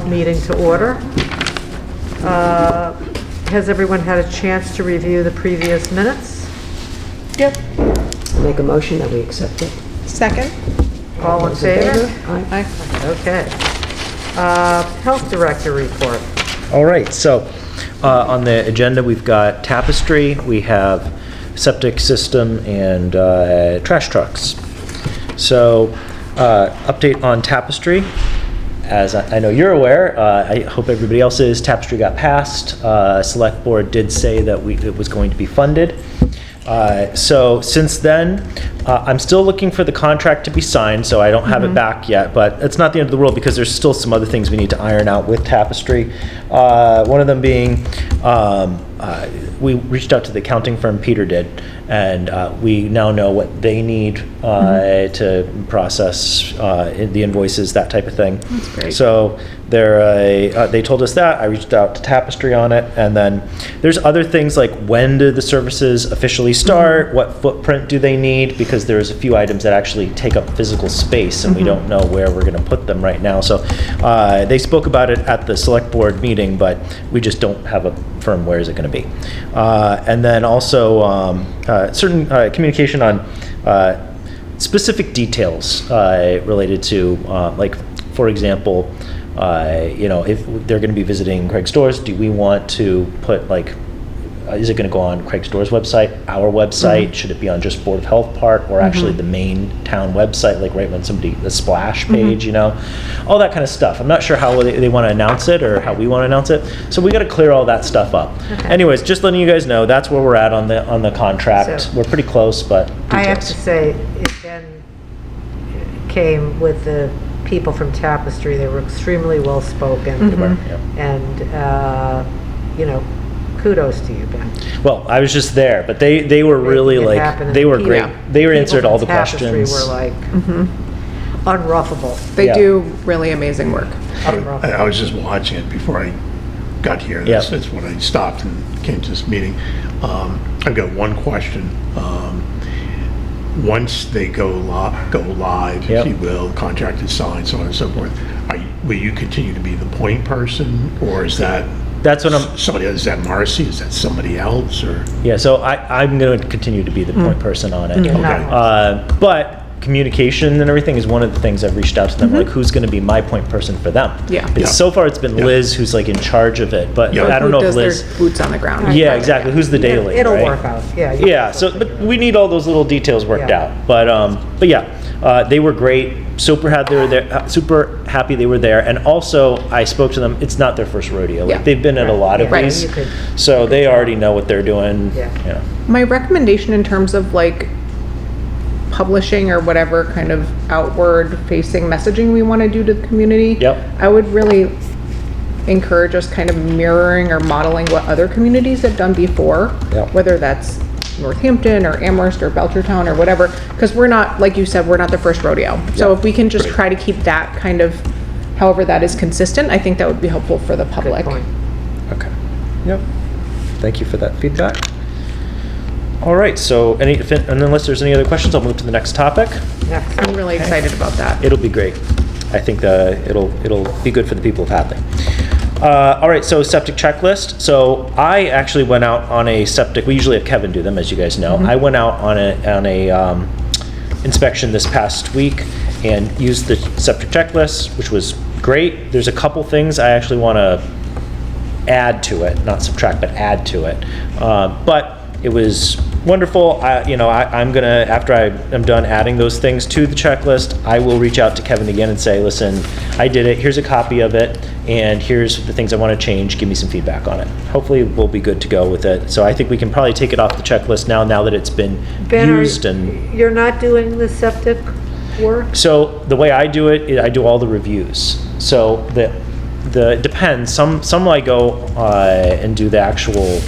Meeting to order. Has everyone had a chance to review the previous minutes? Yep. Make a motion that we accept it. Second. All in favor? Aye. Okay. Health Director report. All right, so on the agenda, we've got Tapestry, we have septic system, and trash trucks. So update on Tapestry. As I know you're aware, I hope everybody else is, Tapestry got passed. Select Board did say that it was going to be funded. So since then, I'm still looking for the contract to be signed, so I don't have it back yet, but it's not the end of the world because there's still some other things we need to iron out with Tapestry. One of them being, we reached out to the accounting firm, Peter did, and we now know what they need to process the invoices, that type of thing. That's great. So they told us that. I reached out to Tapestry on it, and then there's other things like when do the services officially start? What footprint do they need? Because there's a few items that actually take up physical space, and we don't know where we're going to put them right now. So they spoke about it at the Select Board meeting, but we just don't have a firm where is it going to be. And then also certain communication on specific details related to, like, for example, if they're going to be visiting Craig's Stores, do we want to put, like, is it going to go on Craig's Stores website, our website? Should it be on just Board of Health part, or actually the main town website, like right when the splash page, all that kind of stuff. I'm not sure how they want to announce it or how we want to announce it. So we got to clear all that stuff up. Okay. Anyways, just letting you guys know that's where we're at on the contract. So, we're pretty close, but details. I have to say, it then came with the people from Tapestry. They were extremely well spoken, and kudos to you, Ben. Well, I was just there, but they were really they were great. They answered all the questions. Were like unruffable. They do really amazing work. I was just watching it before I got here. That's when I stopped and came to this meeting. I've got one question. Once they go live, if you will, contract is signed, so on and so forth, will you continue to be the point person, or is that... That's what I'm... Somebody, is that Marcy? Is that somebody else? Or so I'm going to continue to be the point person on it. Okay. But communication and everything is one of the things I've reached out to them, like who's going to be my point person for them. Because so far it's been Liz who's like in charge of it, but I don't know if Liz... Their boots on the ground. Yeah, exactly. Who's the data lady, It'll right? work out. Yeah, so but we need all those little details worked out. But yeah, they were great. Super happy they were there, and also I spoke to them. It's not their first rodeo. Like they've been at a lot of these, so they already know what they're doing. Yeah. My recommendation in terms of like publishing or whatever kind of outward facing messaging we want to do to the community, I would really encourage us kind of mirroring or modeling what other communities have done before, whether that's Northampton or Amherst or Belchertown or whatever, because we're not, like you said, we're not the first rodeo. So if we can just try to keep that kind of, however that is consistent, I think that would be helpful for the public. Okay. Yep. Thank you for that feedback. All right, so unless there's any other questions, I'll move to the next topic. I'm really excited about that. It'll be great. I think it'll be good for the people of Hadley. All right, so septic checklist. So I actually went out on a septic. We usually have Kevin do them, as you guys know. I went out on a inspection this past week and used the septic checklist, which was great. There's a couple things I actually want to add to it, not subtract, but add to it. But it was wonderful. I'm gonna, after I'm done adding those things to the checklist, I will reach out to Kevin again and say, listen, I did it, here's a copy of it, and here's the things I want to change, give me some feedback on it. Hopefully we'll be good to go with it. So I think we can probably take it off the checklist now that it's been used. And you're not doing the septic work? So the way I do it, I do all the reviews. So it depends. Some I go and do the actual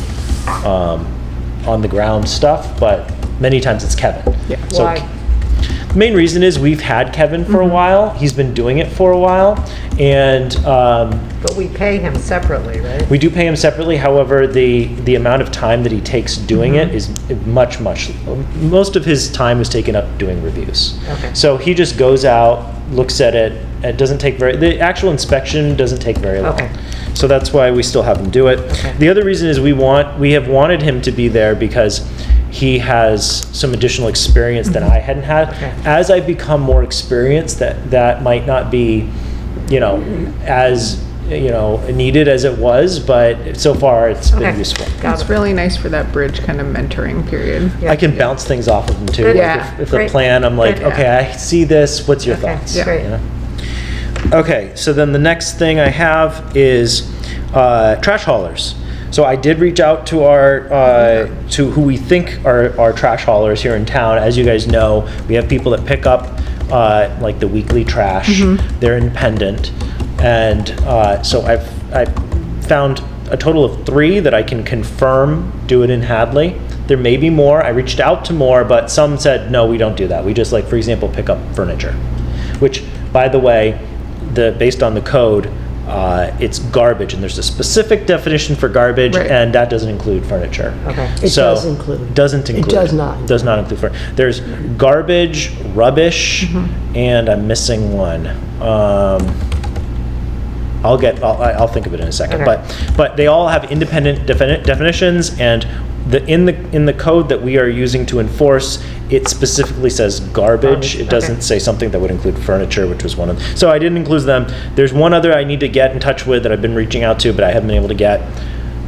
on the ground stuff, but many times it's Kevin. Yeah. So Why? the main reason is we've had Kevin for a while. He's been doing it for a while, and But we pay him separately, right? we do pay him separately. However, the amount of time that he takes doing it is much. Most of his time is taken up doing reviews. Okay. So he just goes out, looks at it. It doesn't take the actual inspection doesn't take very long. Okay. So that's why we still have him do it. Okay. The other reason is we have wanted him to be there because he has some additional experience than I hadn't had. Okay. As I become more experienced, that might not be, as needed as it was, but so far it's been Okay. useful. Got It's it. really nice for that bridge kind of mentoring period. Yeah. I can bounce things off of him too. Good. Like Yeah. if the Great. plan, I'm like, Good. okay, I see this. What's your Okay, thoughts? Yeah. great. Okay, so then the next thing I have is trash haulers. So I did reach out to to who we think are trash haulers here in town. As you guys know, we have people that pick up like the weekly trash. They're independent, and so I found a total of 3 that I can confirm do it in Hadley. There may be more. I reached out to more, but some said no, we don't do that. We just, like, for example, pick up furniture, which, by the way, based on the code, it's garbage, and there's a specific definition for garbage, Right. and that doesn't include furniture. Okay. It So, does include. Doesn't It include. does not. Does not include furniture. There's garbage, rubbish, and I'm missing one. I'll think of it in a second. Okay. But they all have independent definitions, and in the code that we are using to enforce, it specifically says garbage. It doesn't okay. say something that would include furniture, which was one of them. So I didn't include them. There's one other I need to get in touch with that I've been reaching out to, but I haven't been able to get.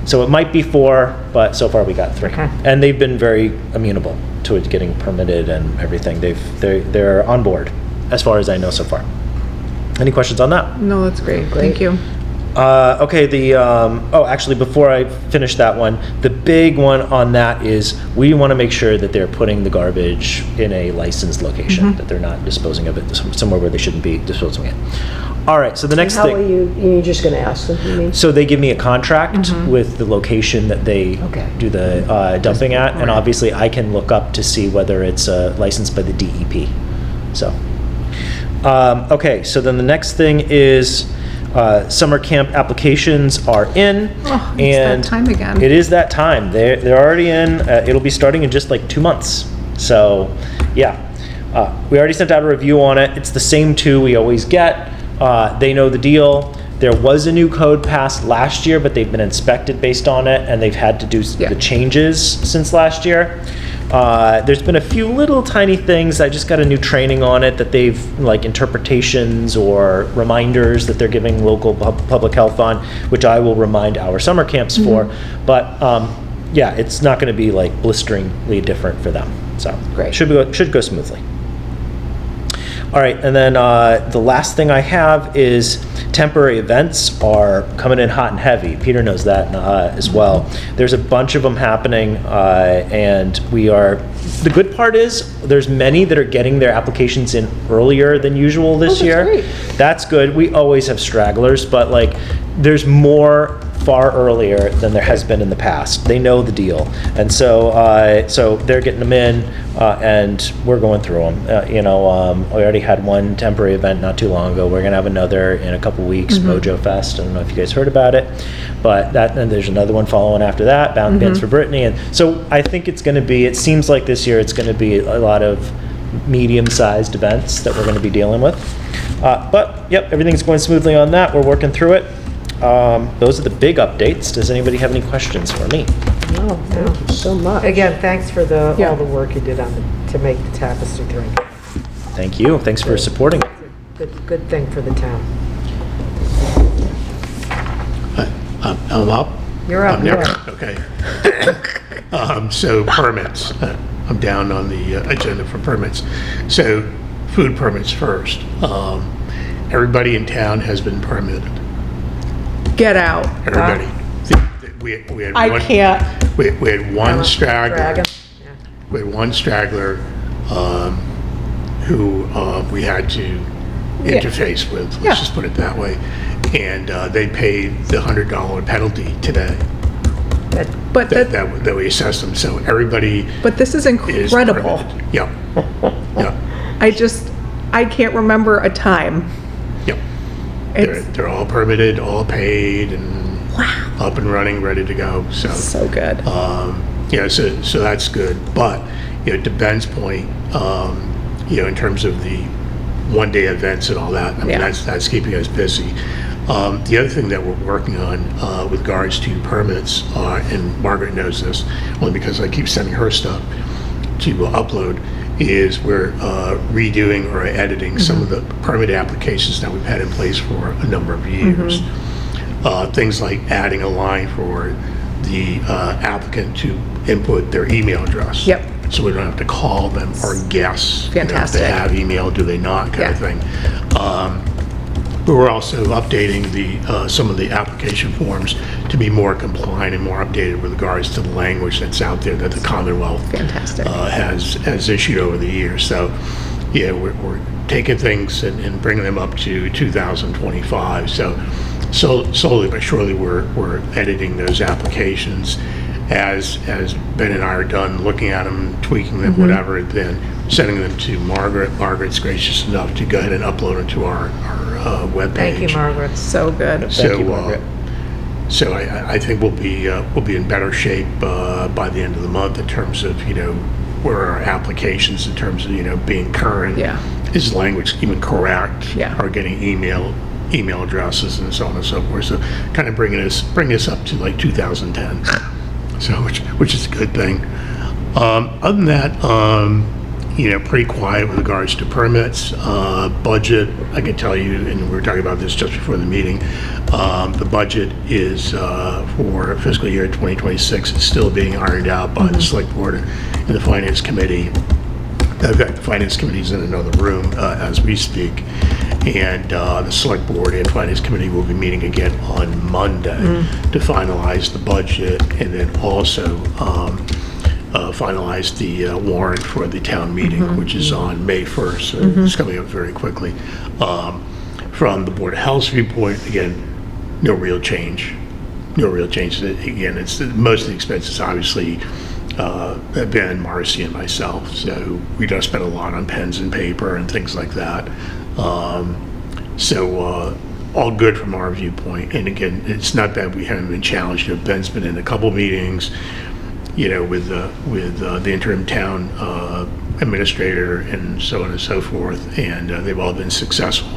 So it might be 4, but so far we got 3. Okay. And they've been very amenable to it getting permitted and everything. They're on board, as far as I know so far. Any questions on that? No, that's great. Thank you. Okay, actually, before I finish that one, the big one on that is we want to make sure that they're putting the garbage in a licensed location, that they're not disposing of it somewhere where they shouldn't be disposing it. All right, so the next How thing. are you're just going to ask them, you mean? So they give me a contract with the location that they Okay. do the dumping at, and obviously I can look up to see whether it's licensed by the DEP. So, okay, so then the next thing is summer camp applications are in, Oh, it's and that time again. it is that time. They're already in. It'll be starting in just like 2 months. So, yeah, we already sent out a review on it. It's the same 2 we always get. They know the deal. There was a new code passed last year, but they've been inspected based on it, and they've had to do the changes since last year. There's been a few little tiny things. I just got a new training on it that they've, like interpretations or reminders that they're giving local public health on, which I will remind our summer camps for. But yeah, it's not going to be like blisteringly different for them. So Great. should go smoothly. All right, and then the last thing I have is temporary events are coming in hot and heavy. Peter knows that as well. There's a bunch of them happening, and the good part is there's many that are getting their applications in earlier than usual this that's year. great. That's good. We always have stragglers, but like there's more far earlier than there has been in the past. They know the deal, and so so they're getting them in, and we're going through them. We already had one temporary event not too long ago. We're gonna have another in a couple weeks, Mojo Fest. I don't know if you guys heard about it, but and there's another one following after that, Bands for Brittany, and so I think it's gonna be. It seems like this year it's gonna be a lot of medium-sized events that we're going to be dealing with. But yep, everything's going smoothly on that. We're working through it. Those are the big updates. Does anybody have any questions for me? No, thank you so much. Again, thanks for Yeah. all the work you did to make the tapestry drink. Thank you. Thanks for supporting it. Good thing for the town. I'm up. You're up, I'm never, yeah. okay. So permits, I'm down on the agenda for permits. So food permits first. Everybody in town has been permitted. Get out. Everybody. We had I one- can't. We had one straggler. Dragon. Yeah. We had one straggler who we had to interface with, Yeah. let's just put it that way. And they paid the $100 penalty today. But that we assess them. So everybody but this is is incredible. permitted. Yeah. I can't remember a time. Yep. It's They're all permitted, all paid, and up and running, ready to go. so good. Yeah, so that's good. But, to Ben's point, in terms of the one-day events and all that, I mean, Yeah. that's keeping us busy. The other thing that we're working on with regards to permits, and Margaret knows this, only because I keep sending her stuff to upload, is we're redoing or editing some of the permit applications that we've had in place for a number of years. Things like adding a line for the applicant to input their email address. Yep. So we don't have to call them or guess. Fantastic. If they have email, do they not, kind of Yeah. thing. But we're also updating some of the application forms to be more compliant and more updated with regards to the language that's out there that the Commonwealth Fantastic. has issued over the years. So, yeah, we're taking things and bringing them up to 2025. So slowly but surely, we're editing those applications as Ben and I are done looking at them, tweaking them, whatever, then sending them to Margaret. Margaret's gracious enough to go ahead and upload them to our webpage. Thank you, Margaret. So good. Thank you, Margaret. So I think we'll be in better shape by the end of the month in terms of where our applications in terms of being current. Yeah. Is language even correct? Yeah. Or getting email addresses and so on and so forth. So kind of bring us up to like 2010. So which is a good thing. Other than that, pretty quiet with regards to permits. Budget, I can tell you, and we were talking about this just before the meeting, the budget is for fiscal year 2026 is still being ironed out by the Select Board and the Finance Committee. In fact, the Finance Committee is in another room as we speak, and the Select Board and Finance Committee will be meeting again on Monday to finalize the budget and then also finalize the warrant for the town meeting, which is on May 1st. So it's coming up very quickly. From the Board of Health's viewpoint, again, no real change. Again, it's most of the expenses, obviously, Ben, Marcy, and myself. So we don't spend a lot on pens and paper and things like that. All good from our viewpoint. And again, it's not that we haven't been challenged. Ben's been in a couple meetings, with the interim town administrator and so on and so forth, and they've all been successful.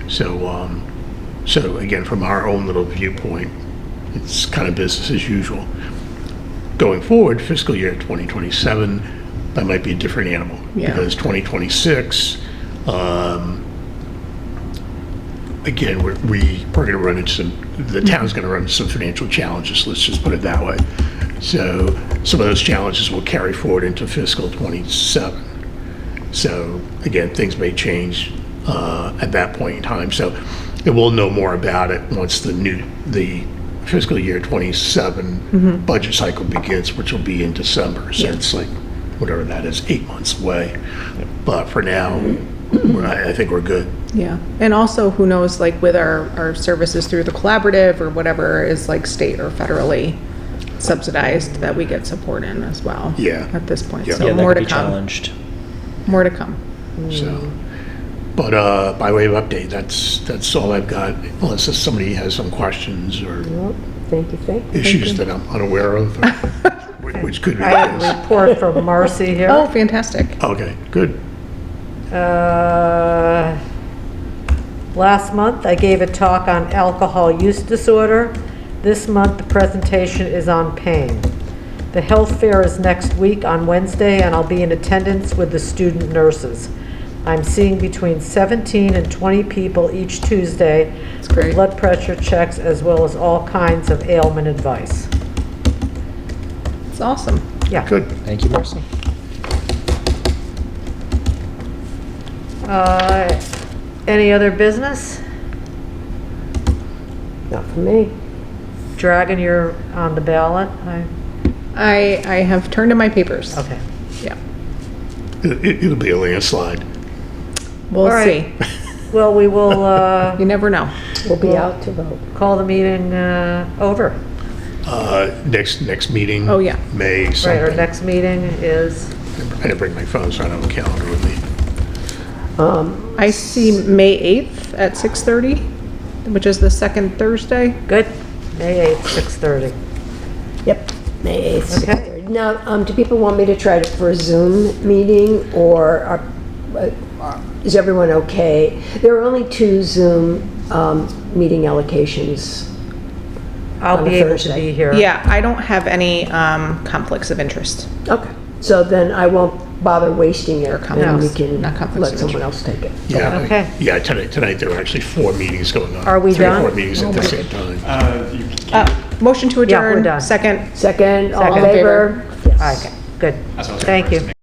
So again, from our own little viewpoint, it's kind of business as usual. Going forward, fiscal year 2027, that might be a different animal. Yeah. Because 2026, again, we're going to run into the town's going to run into some financial challenges, let's just put it that way. So some of those challenges will carry forward into fiscal 27. So again, things may change at that point in time. So we'll know more about it once the fiscal year 27 budget cycle begins, which will be in December. So it's like, whatever that is, 8 months away. But for now, I think we're good. Yeah. And also, who knows, like with our services through the collaborative or whatever is like state or federally subsidized, that we get support in as well. Yeah. At this point. Yeah. So Yeah, that more could to be come. challenged. More to come. So, but by way of update, that's all I've got, unless somebody has some questions or Well, thank you. issues that I'm unaware of, which could be I have the a report from Marcy here. Oh, fantastic. case. Okay, good. Last month, I gave a talk on alcohol use disorder. This month, the presentation is on pain. The health fair is next week on Wednesday, and I'll be in attendance with the student nurses. I'm seeing between 17 and 20 people each Tuesday for great. blood pressure checks as well as all kinds of ailment advice. It's awesome. Yeah. Good. Thank you, Marcy. Any other business? Not for me. Dragon, you're on the ballot? I have turned in my papers. Okay. Yeah. It'll be a landslide. We'll All right. see. Well, we will You never know. We'll be out to vote. call the meeting over. Next meeting. Oh, yeah. May Right, our something. next meeting is, I didn't bring my phone, so I don't have a calendar with me. I see May 8th at 6:30, which is the second Thursday. good, May 8th, 6:30. Yep, May 8th. Okay. 6:30. Now, do people want me to try it for a Zoom meeting, or is everyone okay? There are only 2 Zoom meeting allocations. I'll On be a able to Thursday. be here. Yeah, I don't have any conflicts of interest. Okay, so then I won't bother wasting it, Or and we conflicts, can not conflicts let of someone interest. else take it. Yeah. Okay. Yeah, tonight there were actually 4 meetings going on. Are we 3 or done? 4 meetings at the same time. Motion to Yeah, we're adjourn, done. second. Second, all in Second. favor? Okay, good. Thank you.